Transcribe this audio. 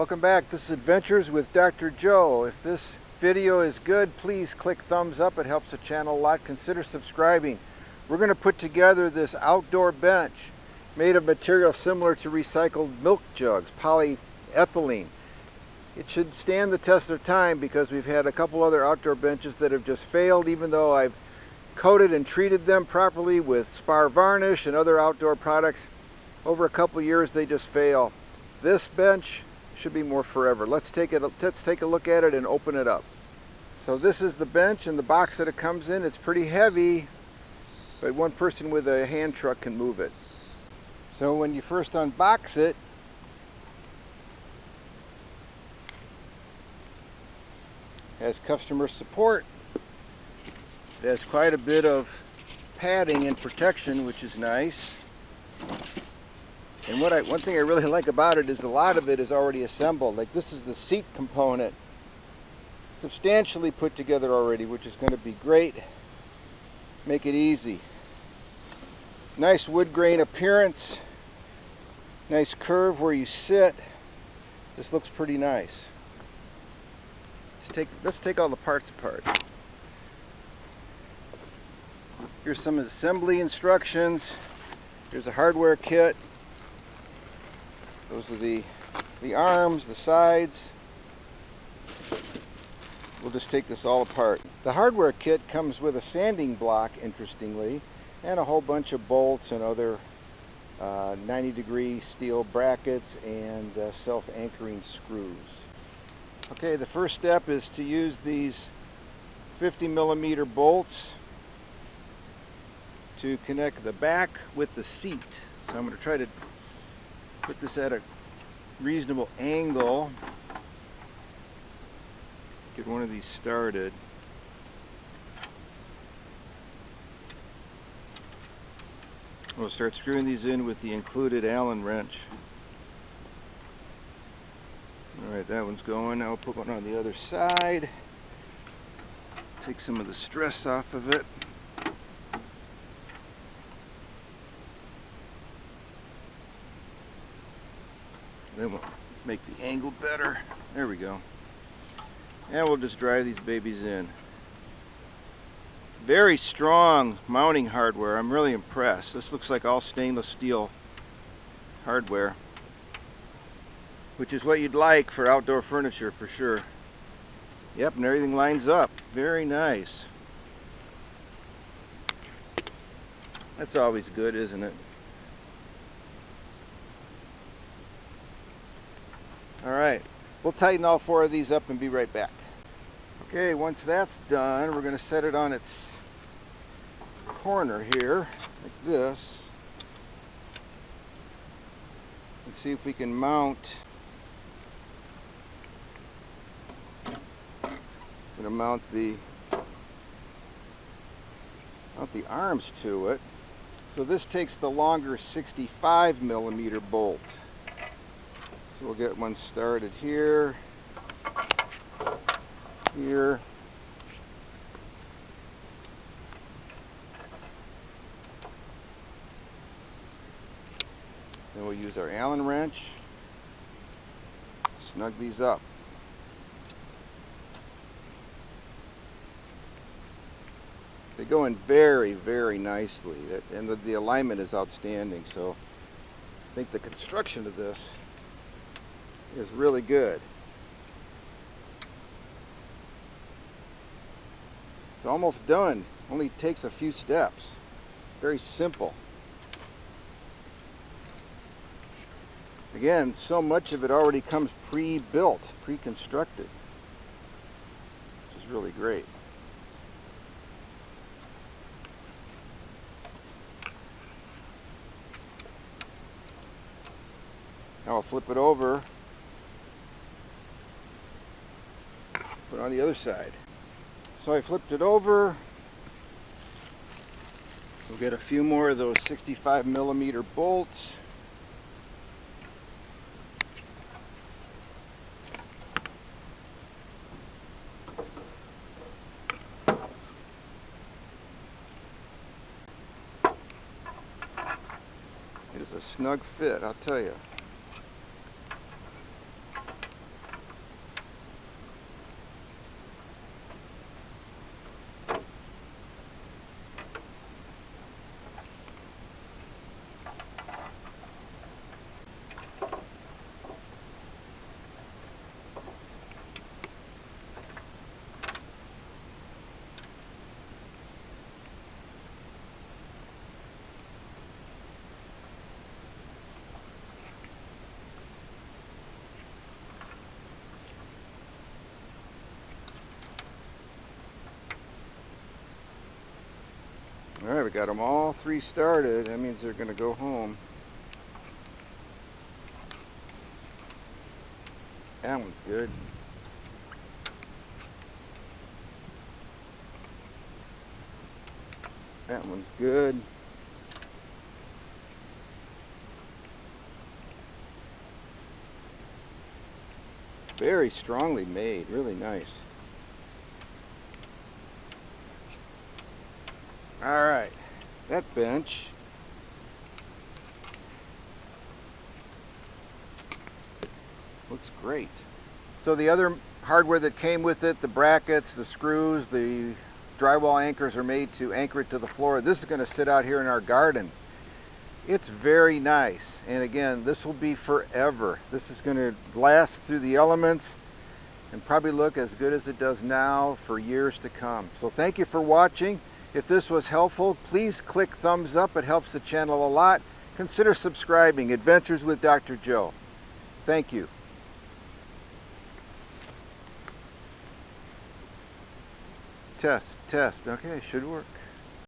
Welcome back. This is Adventures with Dr. Joe. If this video is good, please click thumbs up. It helps the channel a lot. Consider subscribing. We're going to put together this outdoor bench made of material similar to recycled milk jugs, polyethylene. It should stand the test of time because we've had a couple other outdoor benches that have just failed, even though I've coated and treated them properly with spar varnish and other outdoor products. Over a couple years they just fail. This bench should be more forever. Let's take a look at it and open it up. So this is the bench and the box that it comes in. It's pretty heavy, but one person with a hand truck can move it. So when you first unbox it, it has customer support. It has quite a bit of padding and protection, which is nice. And one thing I really like about it is a lot of it is already assembled. Like this is the seat component, substantially put together already, which is going to be great. Make it easy. Nice wood grain appearance. Nice curve where you sit. This looks pretty nice. Let's take all the parts apart. Here's some of the assembly instructions. Here's a hardware kit. Those are the arms, the sides. We'll just take this all apart. The hardware kit comes with a sanding block, interestingly, and a whole bunch of bolts and other 90-degree steel brackets and self-anchoring screws. Okay, the first step is to use these 50mm bolts to connect the back with the seat. So I'm going to try to put this at a reasonable angle. Get one of these started. We'll start screwing these in with the included Allen wrench. Alright, that one's going. Now I'll put one on the other side. Take some of the stress off of it. Then we'll make the angle better. There we go. And we'll just drive these babies in. Very strong mounting hardware. I'm really impressed. This looks like all stainless steel hardware, which is what you'd like for outdoor furniture for sure. Yep, and everything lines up. Very nice. That's always good, isn't it? Alright, we'll tighten all four of these up and be right back. Okay, once that's done, we're going to set it on its corner here, like this. And see if we can mount. Going to mount the arms to it. So this takes the longer 65mm bolt. So we'll get one started here, here. Then we'll use our Allen wrench, snug these up. They go in very, very nicely, and the alignment is outstanding. So I think the construction of this is really good. It's almost done. Only takes a few steps. Very simple. Again, so much of it already comes pre-built, pre-constructed, which is really great. Now I'll flip it over, put it on the other side. So I flipped it over. We'll get a few more of those 65mm bolts. It is a snug fit, I'll tell you. All right, we got them all three started. That means they're going to go home. That one's good. That one's good. Very strongly made, really nice. All right, that bench looks great. So the other hardware that came with it, the brackets, the screws, the drywall anchors are made to anchor it to the floor. This is going to sit out here in our garden. It's very nice, and again, this will be forever. This is going to last through the elements and probably look as good as it does now for years to come. So thank you for watching. If this was helpful, please click thumbs up. It helps the channel a lot. Consider subscribing. Adventures with Dr. Joe. Thank you. Test. Okay, should work.